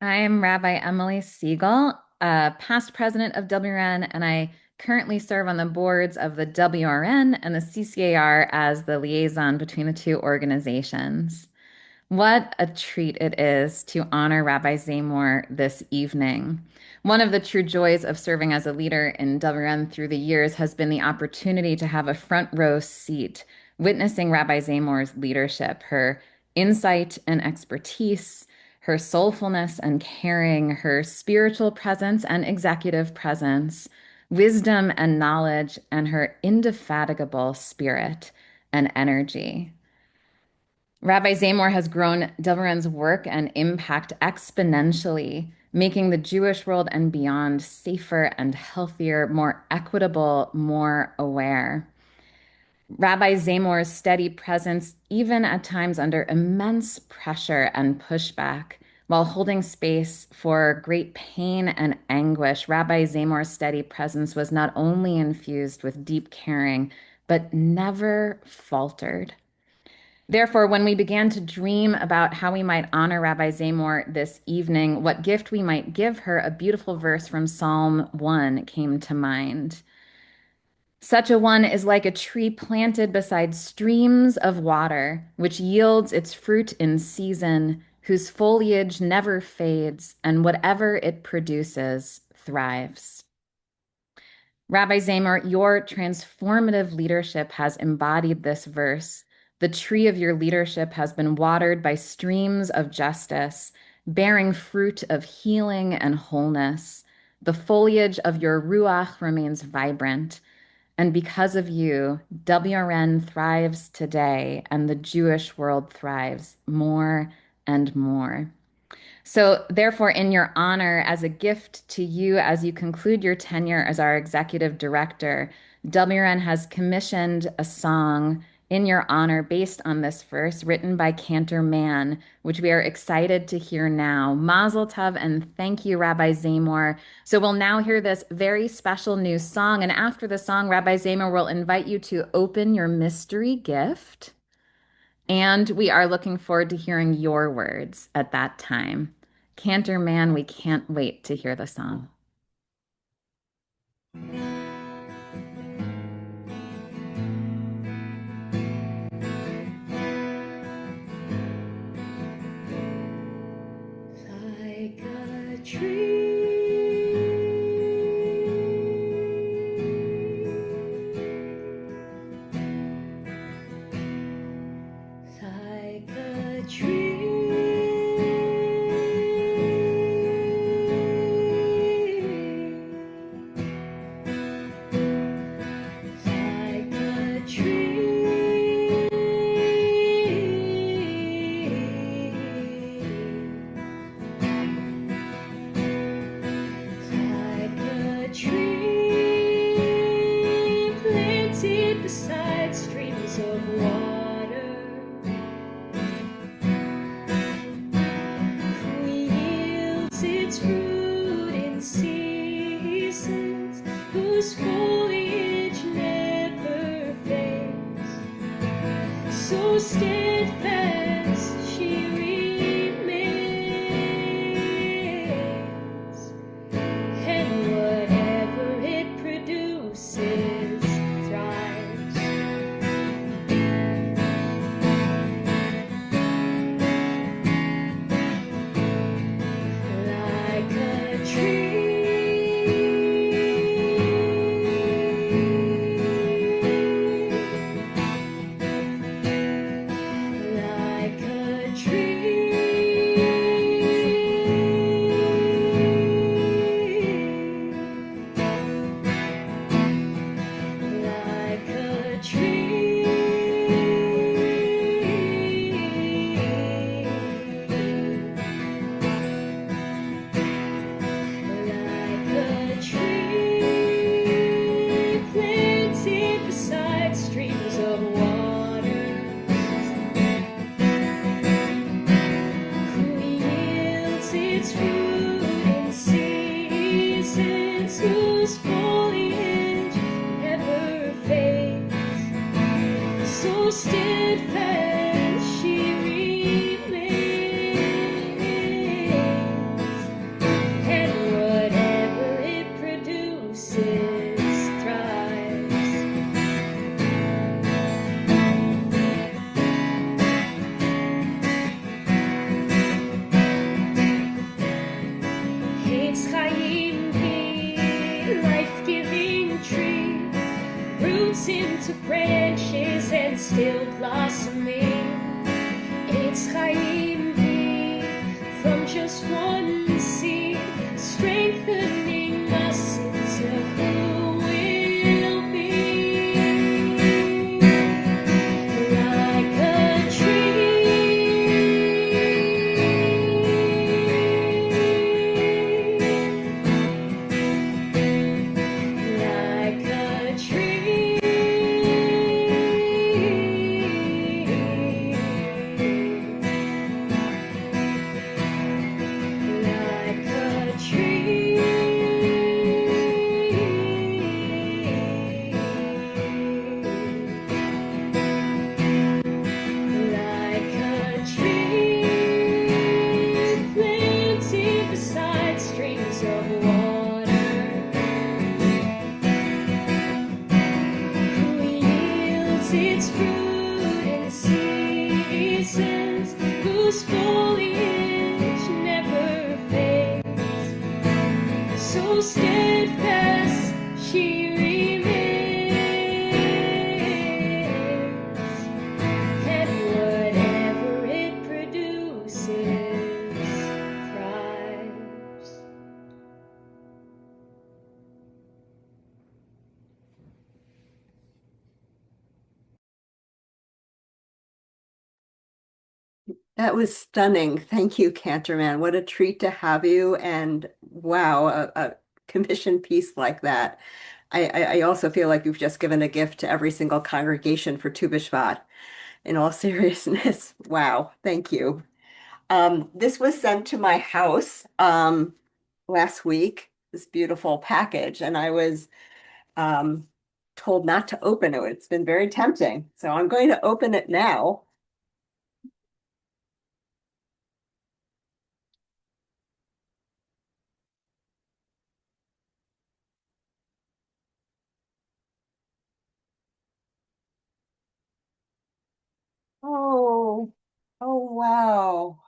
I am Rabbi Emily Siegel, past president of WRN, and I currently serve on the boards of the WRN and the CCAR as the liaison between the two organizations. What a treat it is to honor Rabbi Zamore this evening. One of the true joys of serving as a leader in WRN through the years has been the opportunity to have a front row seat witnessing Rabbi Zamore's leadership, her insight and expertise, her soulfulness and caring, her spiritual presence and executive presence, wisdom and knowledge, and her indefatigable spirit and energy. Rabbi Zamore has grown WRN's work and impact exponentially, making the Jewish world and beyond safer and healthier, more equitable, more aware. Rabbi Zamore's steady presence, even at times under immense pressure and pushback, while holding space for great pain and anguish, Rabbi Zamore's steady presence was not only infused with deep caring, but never faltered. Therefore, when we began to dream about how we might honor Rabbi Zamore this evening, what gift we might give her, a beautiful verse from Psalm 1 came to mind. Such a one is like a tree planted beside streams of water, which yields its fruit in season, whose foliage never fades, and whatever it produces thrives. Rabbi Zamore, your transformative leadership has embodied this verse. The tree of your leadership has been watered by streams of justice, bearing fruit of healing and wholeness. The foliage of your ruach remains vibrant. And because of you, WRN thrives today, and the Jewish world thrives more and more. So therefore, in your honor, as a gift to you as you conclude your tenure as our executive director, WRN has commissioned a song in your honor based on this verse written by Cantor Mann, which we are excited to hear now. Mazel tov, and thank you, Rabbi Zamore. So we'll now hear this very special new song, and after the song, Rabbi Zamore will invite you to open your mystery gift. And we are looking forward to hearing your words at that time. Cantor Mann, we can't wait to hear the song. Like a tree, like a tree, like a tree, like a tree planted beside streams of water, who yields its fruit in seasons, whose foliage never fades. So steadfast she remains, and whatever it produces thrives. Like a tree, so steadfast she remains, and whatever it produces thrives. It's Chaim, life-giving tree, roots into branches and still blossoming. It's Chaim from just one seed, strengthening us into who we'll be. Like a like a tree, like a tree, like a tree planted beside streams of water, who yields its fruit in seasons, whose foliage never fades. So steadfast she remains, and whatever it produces thrives. That was stunning. Thank you, Cantorman. What a treat to have you. And wow, a commissioned piece like that. I also feel like you've just given a gift to every single congregation for Tu B'Shvat. In all seriousness, wow, thank you. This was sent to my house last week, this beautiful package, and I was told not to open it. It's been very tempting. So I'm going to open it now. Oh, oh, wow.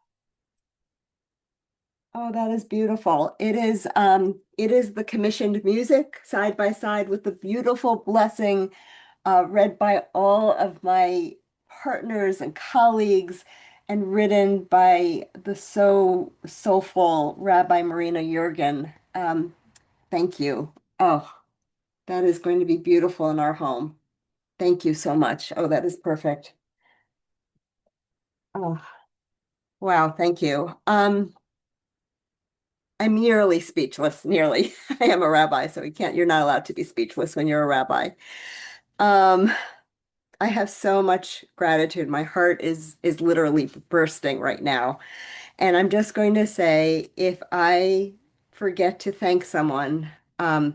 Oh, that is beautiful. It is the commissioned music side by side with the beautiful blessing read by all of my partners and colleagues and written by the so soulful Rabbi Marina Jurgen. Thank you. Oh, that is going to be beautiful in our home. Thank you so much. Oh, that is perfect. Oh, wow, thank you. I'm nearly speechless, nearly. I am a rabbi, so you're not allowed to be speechless when you're a rabbi. I have so much gratitude. My heart is literally bursting right now. And I'm just going to say, if I forget to thank someone,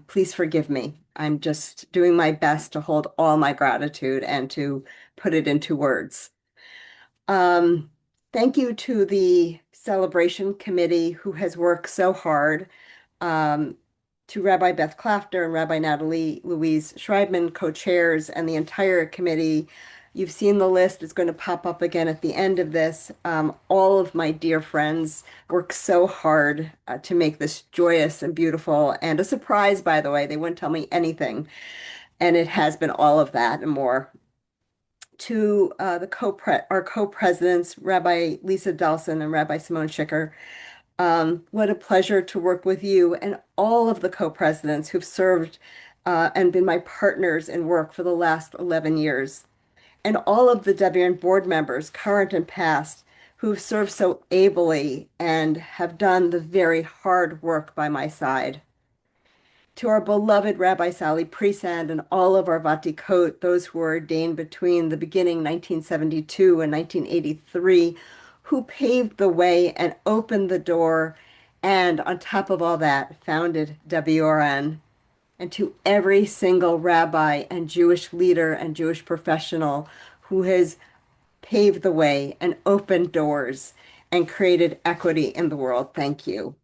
please forgive me. I'm just doing my best to hold all my gratitude and to put it into words. Thank you to the celebration committee who has worked so hard, to Rabbi Beth Clafter and Rabbi Natalie Louise Schreibman, co-chairs, and the entire committee. You've seen the list. It's going to pop up again at the end of this. All of my dear friends worked so hard to make this joyous and beautiful, and a surprise, by the way. They wouldn't tell me anything, and it has been all of that and more. To our co-presidents, Rabbi Lisa Delson and Rabbi Simone Schicker. What a pleasure to work with you and all of the co-presidents who've served and been my partners in work for the last 11 years. And all of the WRN board members, current and past, who've served so ably and have done the very hard work by my side. To our beloved Rabbi Sally Presand and all of our Vatikot, those who were ordained between the beginning 1972 and 1983, who paved the way and opened the door, and on top of all that, founded WRN. And to every single rabbi and Jewish leader and Jewish professional who has paved the way and opened doors and created equity in the world. Thank you.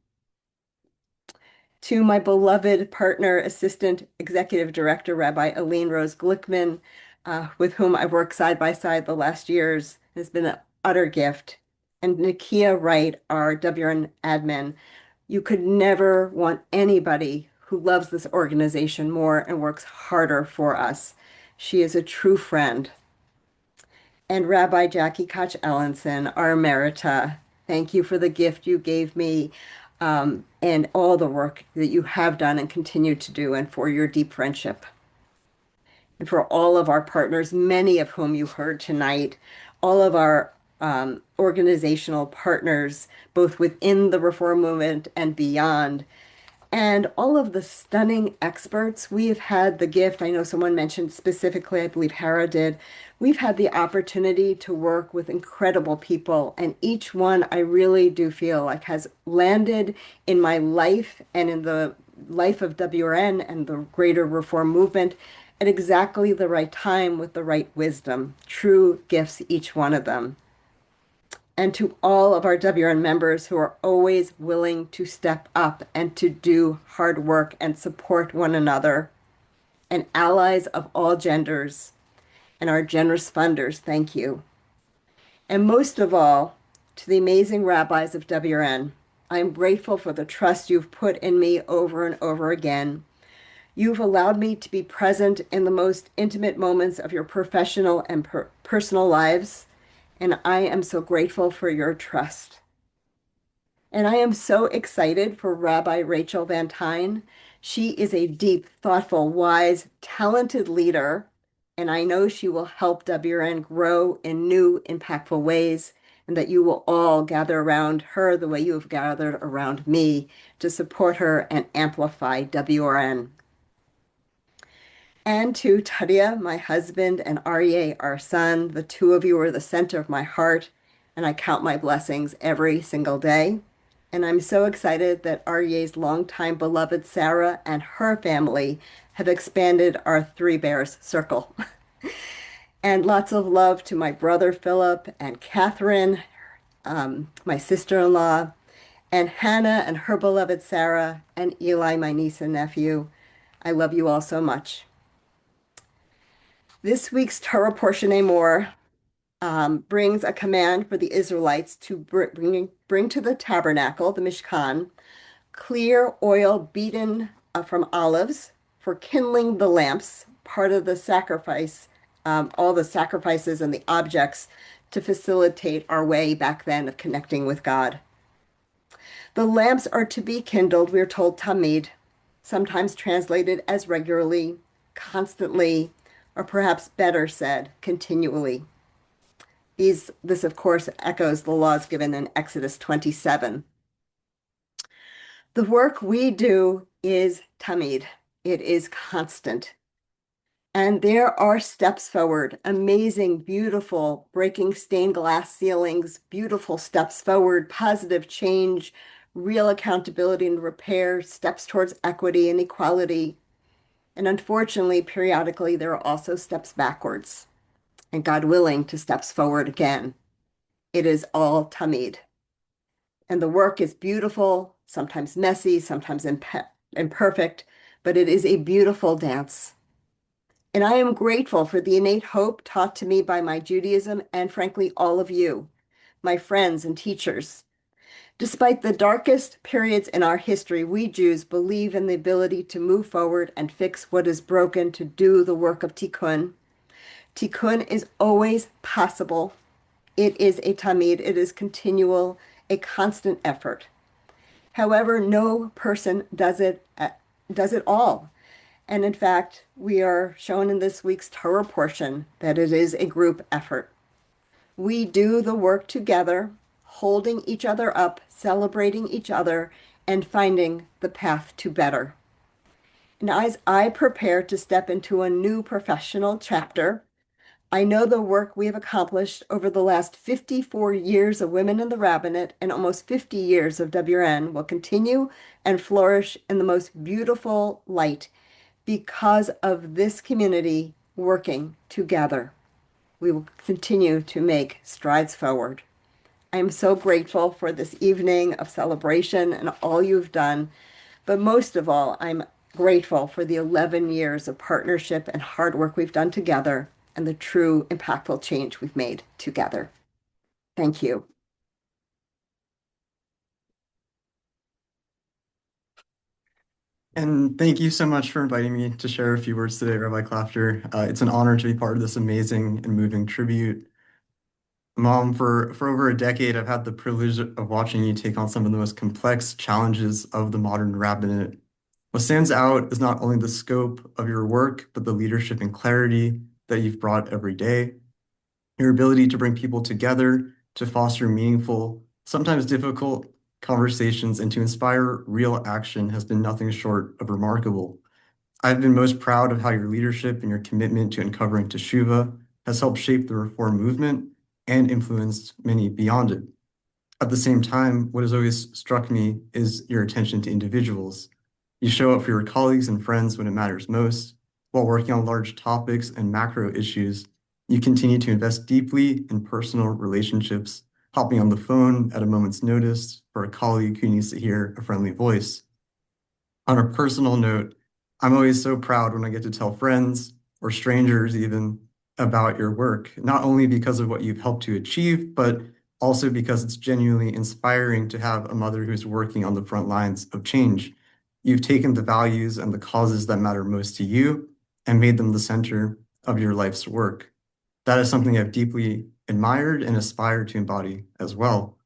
To my beloved partner, Assistant Executive Director, Rabbi Aline Rose Glickman, with whom I've worked side by side the last years, has been an utter gift. And Nakia Wright, our WRN admin. You could never want anybody who loves this organization more and works harder for us. She is a true friend. And Rabbi Jackie Koch Ellenson, our emerita, thank you for the gift you gave me and all the work that you have done and continue to do, and for your deep friendship. And for all of our partners, many of whom you heard tonight, all of our organizational partners, both within the reform movement and beyond, and all of the stunning experts. We have had the gift, I know someone mentioned specifically, I believe Hara did, we've had the opportunity to work with incredible people, and each one I really do feel like has landed in my life and in the life of WRN and the greater reform movement at exactly the right time with the right wisdom. True gifts, each one of them. And to all of our WRN members who are always willing to step up and to do hard work and support one another, and allies of all genders, and our generous funders, thank you. And most of all, to the amazing rabbis of WRN, I am grateful for the trust you've put in me over and over again. You've allowed me to be present in the most intimate moments of your professional and personal lives, and I am so grateful for your trust. And I am so excited for Rabbi Rachel Van Tyne. She is a deep, thoughtful, wise, talented leader, and I know she will help WRN grow in new, impactful ways, and that you will all gather around her the way you have gathered around me to support her and amplify WRN. And to Tadia, my husband, and Aryeh, our son, the two of you are the center of my heart, and I count my blessings every single day. And I'm so excited that Aryeh's longtime beloved Sarah and her family have expanded our Three Bears circle. And lots of love to my brother Philip and Catherine, my sister-in-law, and Hannah and her beloved Sarah, and Eli, my niece and nephew. I love you all so much. This week's Torah portion, Amor, brings a command for the Israelites to bring to the tabernacle, the Mishkan, clear oil beaten from olives for kindling the lamps, part of the sacrifice, all the sacrifices and the objects to facilitate our way back then of connecting with God. The lamps are to be kindled, we're told, tamid, sometimes translated as regularly, constantly, or perhaps better said, continually. This, of course, echoes the laws given in Exodus 27. The work we do is tamid. It is constant. And there are steps forward, amazing, beautiful, breaking stained glass ceilings, beautiful steps forward, positive change, real accountability and repair, steps towards equity and equality. And unfortunately, periodically, there are also steps backwards, and God willing, to steps forward again. It is all tamid. And the work is beautiful, sometimes messy, sometimes imperfect, but it is a beautiful dance. And I am grateful for the innate hope taught to me by my Judaism and, frankly, all of you, my friends and teachers. Despite the darkest periods in our history, we Jews believe in the ability to move forward and fix what is broken, to do the work of tikkun. Tikkun is always possible. It is a tamid, it is continual, a constant effort. However, no person does it all. And in fact, we are shown in this week's Torah portion that it is a group effort. We do the work together, holding each other up, celebrating each other, and finding the path to better. And as I prepare to step into a new professional chapter, I know the work we have accomplished over the last 54 years of Women in the Rabbinate and almost 50 years of WRN will continue and flourish in the most beautiful light because of this community working together. we will continue to make strides forward. I am so grateful for this evening of celebration and all you've done, but most of all, I'm grateful for the 11 years of partnership and hard work we've done together and the true impactful change we've made together. Thank you. And thank you so much for inviting me to share a few words today, Rabbi Clafter. It's an honor to be part of this amazing and moving tribute. Mom, for over a decade, I've had the privilege of watching you take on some of the most complex challenges of the modern rabbinate. What stands out is not only the scope of your work, but the leadership and clarity that you've brought every day. Your ability to bring people together, to foster meaningful, sometimes difficult conversations, and to inspire real action has been nothing short of remarkable. I've been most proud of how your leadership and your commitment to uncovering Teshuvah has helped shape the reform movement and influenced many beyond it. At the same time, what has always struck me is your attention to individuals. You show up for your colleagues and friends when it matters most. While working on large topics and macro issues, you continue to invest deeply in personal relationships, hopping on the phone at a moment's notice for a colleague who needs to hear a friendly voice. On a personal note, I'm always so proud when I get to tell friends, or strangers even, about your work, not only because of what you've helped to achieve, but also because it's genuinely inspiring to have a mother who's working on the front lines of change. You've taken the values and the causes that matter most to you and made them the center of your life's work. That is something I've deeply admired and aspired to embody as well.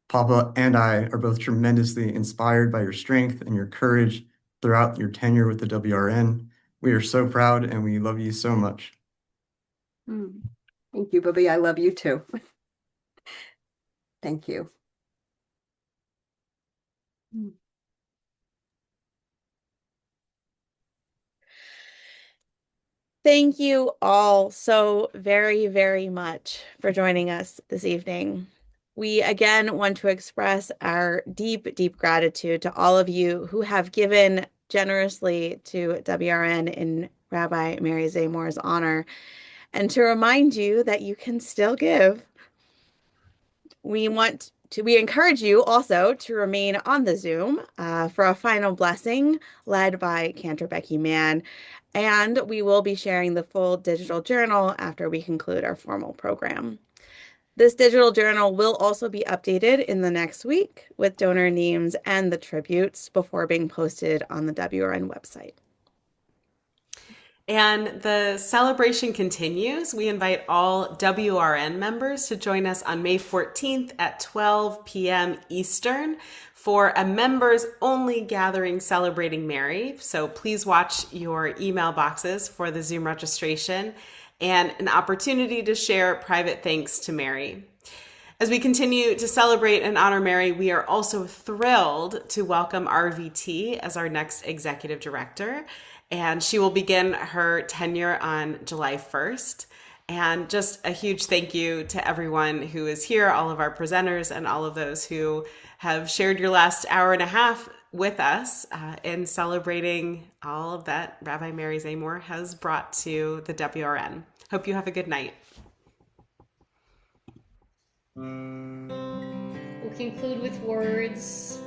Papa and I are both tremendously inspired by your strength and your courage throughout your tenure with the WRN. We are so proud and we love you so much. Thank you, Bobby. I love you too. Thank you. Thank you all so very, very much for joining us this evening. We again want to express our deep, deep gratitude to all of you who have given generously to WRN in Rabbi Mary Zamore's honor, and to remind you that you can still give. We encourage you also to remain on the Zoom for a final blessing led by Cantor Becky Mann, and we will be sharing the full digital journal after we conclude our formal program. This digital journal will also be updated in the next week with donor names and the tributes before being posted on the WRN website. And the celebration continues. We invite all WRN members to join us on May 14th at 12 p.m. Eastern for a members-only gathering celebrating Mary. So please watch your email boxes for the Zoom registration and an opportunity to share private thanks to Mary. As we continue to celebrate and honor Mary, we are also thrilled to welcome RVT as our next executive director. And she will begin her tenure on July 1st. And just a huge thank you to everyone who is here, all of our presenters, and all of those who have shared your last hour and a half with us in celebrating all of that Rabbi Mary Zamore has brought to the WRN. Hope you have a good night. We'll conclude with words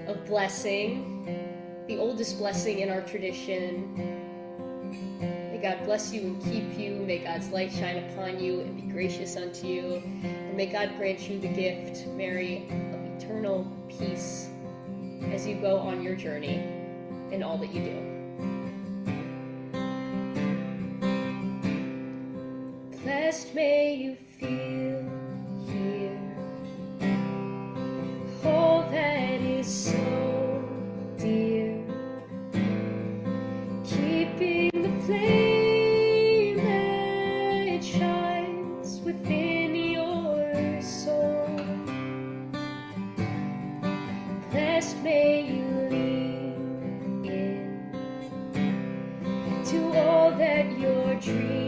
of blessing, the oldest blessing in our tradition. May God bless you and keep you. May God's light shine upon you and be gracious unto you. And may God grant you the gift, Mary, of eternal peace as you go on your journey in all that you do. Blessed may you feel here all that is so dear, keeping the flame that shines within your soul. Blessed may you lean in to all that you're dreaming,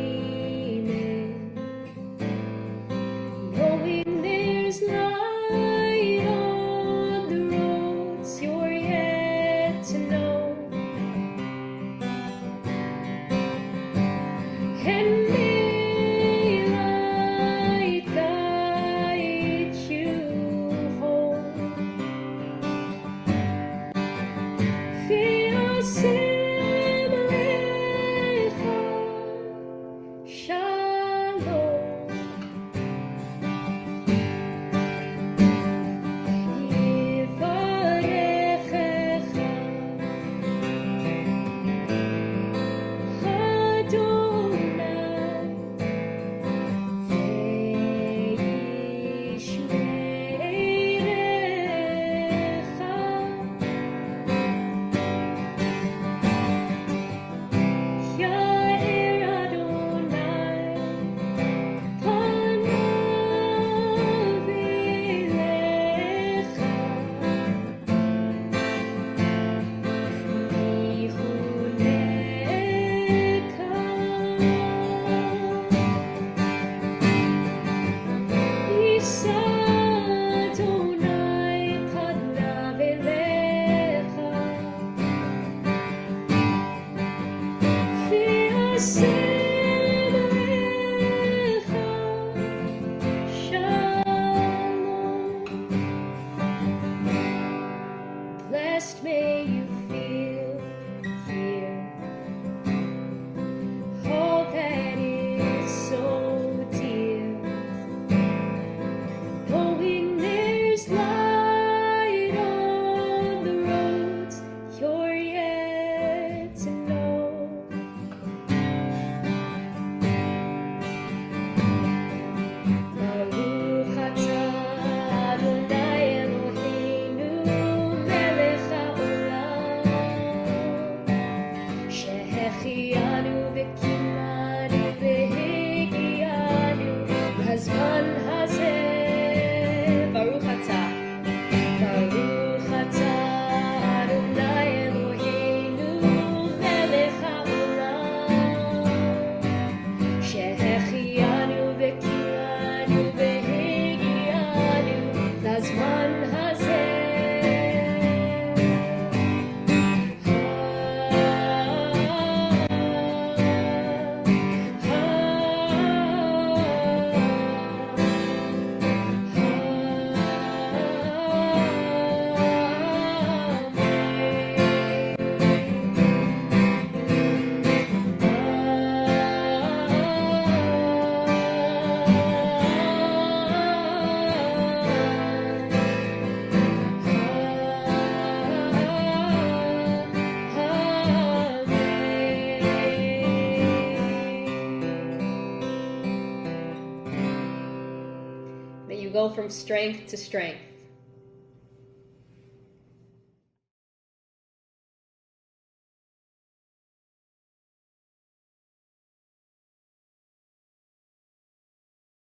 go from strength to strength.